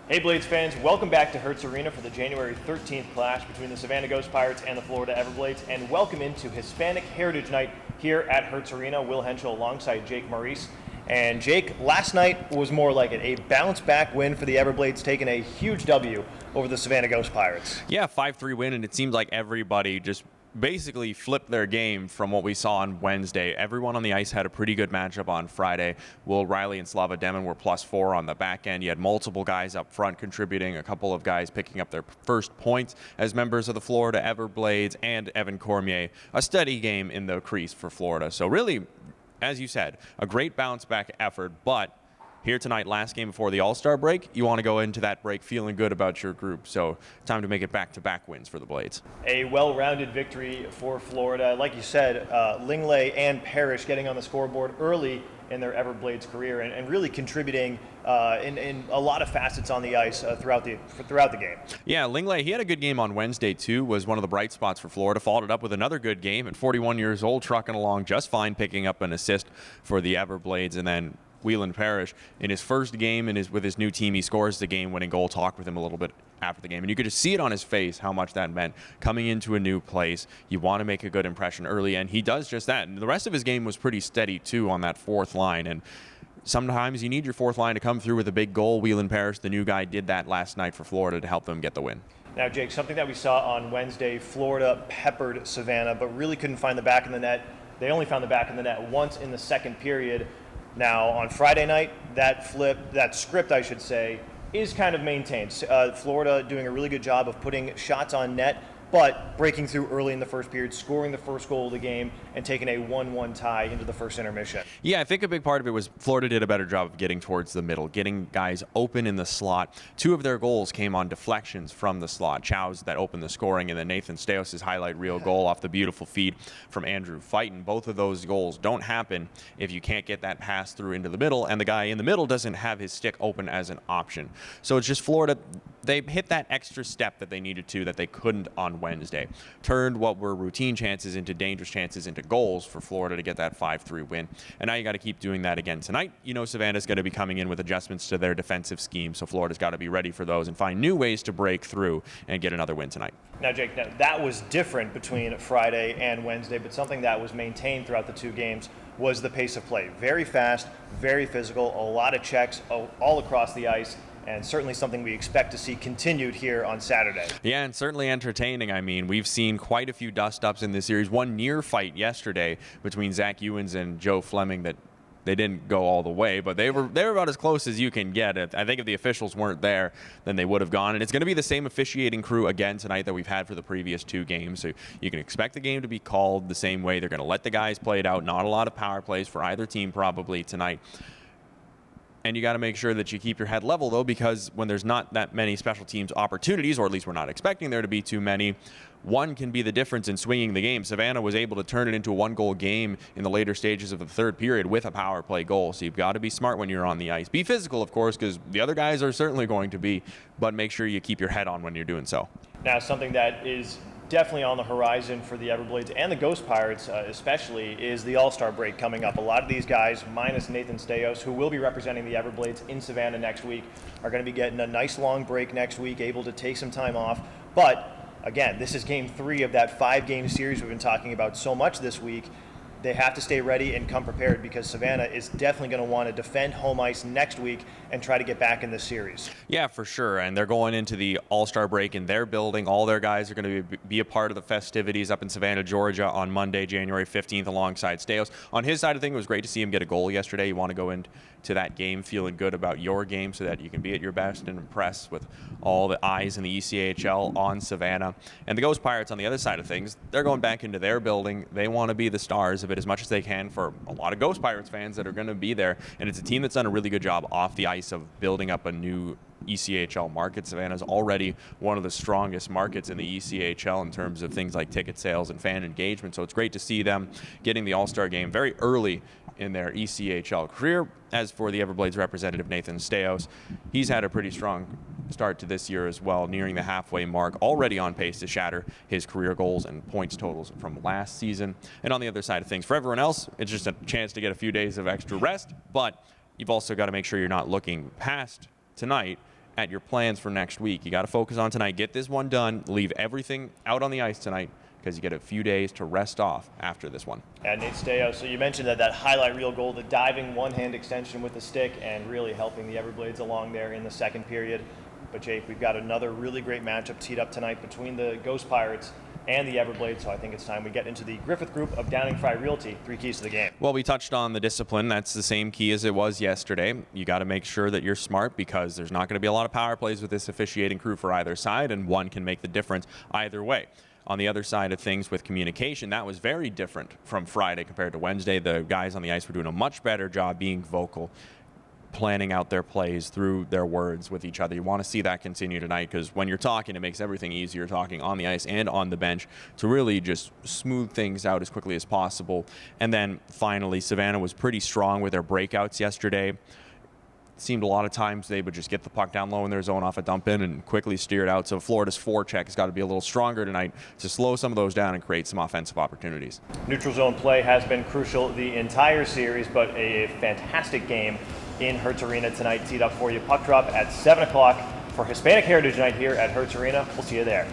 Hey Blades fans, welcome back to Hertz Arena for the January 13th clash between the Savannah Ghost Pirates and the Florida Everblades, and welcome into Hispanic Heritage Night here at Hertz Arena. Will Henschel alongside Jake Maurice. And Jake, last night was more like it, a bounce-back win for the Everblades, taking a huge W over the Savannah Ghost Pirates. Yeah, 5-3 win, and it seemed like everybody just basically flipped their game from what we saw on Wednesday. Everyone on the ice had a pretty good matchup on Friday. Will Riley and Slava Demon were +4 on the back end. You had multiple guys up front contributing, a couple of guys picking up their first points as members of the Florida Everblades, and Evan Cormier, a steady game in the crease for Florida. So really, as you said, a great bounce-back effort, but here tonight, last game before the All-Star break, you want to go into that break feeling good about your group. So time to make it back-to-back wins for the Blades. A well-rounded victory for Florida. Like you said, Lingley and Parrish getting on the scoreboard early in their Everblades career and really contributing in a lot of facets on the ice throughout the game. Yeah, Lingley, he had a good game on Wednesday too, was one of the bright spots for Florida. Followed it up with another good game at 41 years old, trucking along just fine, picking up an assist for the Everblades. And then Whelan Parrish, in his first game with his new team, he scores the game-winning goal. Talked with him a little bit after the game, and you could just see it on his face how much that meant. Coming into a new place, you want to make a good impression early, and he does just that. And the rest of his game was pretty steady, too, on that fourth line, and sometimes you need your fourth line to come through with a big goal. Whelan Parrish, the new guy, did that last night for Florida to help them get the win. Now, Jake, something that we saw on Wednesday, Florida peppered Savannah, but really couldn't find the back of the net. They only found the back of the net once in the second period. Now, on Friday night, that script, I should say, is kind of maintained. Florida doing a really good job of putting shots on net, but breaking through early in the first period, scoring the first goal of the game, and taking a 1-1 tie into the first intermission. Yeah, I think a big part of it was Florida did a better job of getting towards the middle, getting guys open in the slot. Two of their goals came on deflections from the slot. Chow's that opened the scoring, and then Nathan Steos' highlight reel goal off the beautiful feed from Andrew Fighton. Both of those goals don't happen if you can't get that pass through into the middle, and the guy in the middle doesn't have his stick open as an option. So it's just Florida, they hit that extra step that they needed to that they couldn't on Wednesday. Turned what were routine chances into dangerous chances into goals for Florida to get that 5-3 win. And now you got to keep doing that again tonight. You know Savannah's going to be coming in with adjustments to their defensive scheme, so Florida's got to be ready for those and find new ways to break through and get another win tonight. Now, Jake, that was different between Friday and Wednesday, but something that was maintained throughout the two games was the pace of play. Very fast, very physical, a lot of checks all across the ice, and certainly something we expect to see continued here on Saturday. Yeah, and certainly entertaining. I mean, we've seen quite a few dust-ups in this series. One near fight yesterday between Zach Ewens and Joe Fleming that they didn't go all the way, but they were about as close as you can get. I think if the officials weren't there, then they would have gone. And it's going to be the same officiating crew again tonight that we've had for the previous two games. So you can expect the game to be called the same way. They're going to let the guys play it out. Not a lot of power plays for either team probably tonight. And you got to make sure that you keep your head level, though, because when there's not that many special teams opportunities, or at least we're not expecting there to be too many, one can be the difference in swinging the game. Savannah was able to turn it into a one-goal game in the later stages of the third period with a power play goal. So you've got to be smart when you're on the ice. Be physical, of course, because the other guys are certainly going to be, but make sure you keep your head on when you're doing so. Now, something that is definitely on the horizon for the Everblades and the Ghost Pirates especially is the All-Star break coming up. A lot of these guys, minus Nathan Steos, who will be representing the Everblades in Savannah next week, are going to be getting a nice long break next week, able to take some time off. But again, this is game 3 of that 5-game series we've been talking about so much this week. They have to stay ready and come prepared because Savannah is definitely going to want to defend home ice next week and try to get back in this series. Yeah, for sure. And they're going into the All-Star break in their building. All their guys are going to be a part of the festivities up in Savannah, Georgia on Monday, January 15th alongside Steos. On his side of things, it was great to see him get a goal yesterday. You want to go into that game feeling good about your game so that you can be at your best and impress with all the eyes in the ECHL on Savannah. And the Ghost Pirates on the other side of things, they're going back into their building. They want to be the stars of it as much as they can for a lot of Ghost Pirates fans that are going to be there. And it's a team that's done a really good job off the ice of building up a new ECHL market. Savannah's already one of the strongest markets in the ECHL in terms of things like ticket sales and fan engagement. So it's great to see them getting the All-Star game very early in their ECHL career. As for the Everblades representative, Nathan Steos, he's had a pretty strong start to this year as well, nearing the halfway mark, already on pace to shatter his career goals and points totals from last season. And on the other side of things, for everyone else, it's just a chance to get a few days of extra rest, but you've also got to make sure you're not looking past tonight at your plans for next week. You got to focus on tonight. Get this one done. Leave everything out on the ice tonight because you get a few days to rest off after this one. And Nate Steo, so you mentioned that highlight reel goal, the diving one-hand extension with the stick and really helping the Everblades along there in the second period. But Jake, we've got another really great matchup teed up tonight between the Ghost Pirates and the Everblades, so I think it's time we get into the Griffith Group of Downing Fry Realty, 3 keys to the game. Well, we touched on the discipline. That's the same key as it was yesterday. You got to make sure that you're smart because there's not going to be a lot of power plays with this officiating crew for either side, and one can make the difference either way. On the other side of things with communication, that was very different from Friday compared to Wednesday. The guys on the ice were doing a much better job being vocal, planning out their plays through their words with each other. You want to see that continue tonight because when you're talking, it makes everything easier talking on the ice and on the bench to really just smooth things out as quickly as possible. And then finally, Savannah was pretty strong with their breakouts yesterday. It seemed a lot of times they would just get the puck down low in their zone off a dump in and quickly steer it out. So Florida's forecheck has got to be a little stronger tonight to slow some of those down and create some offensive opportunities. Neutral zone play has been crucial the entire series, but a fantastic game in Hertz Arena tonight, teed up for you. Puck drop at 7 o'clock for Hispanic Heritage Night here at Hertz Arena. We'll see you there.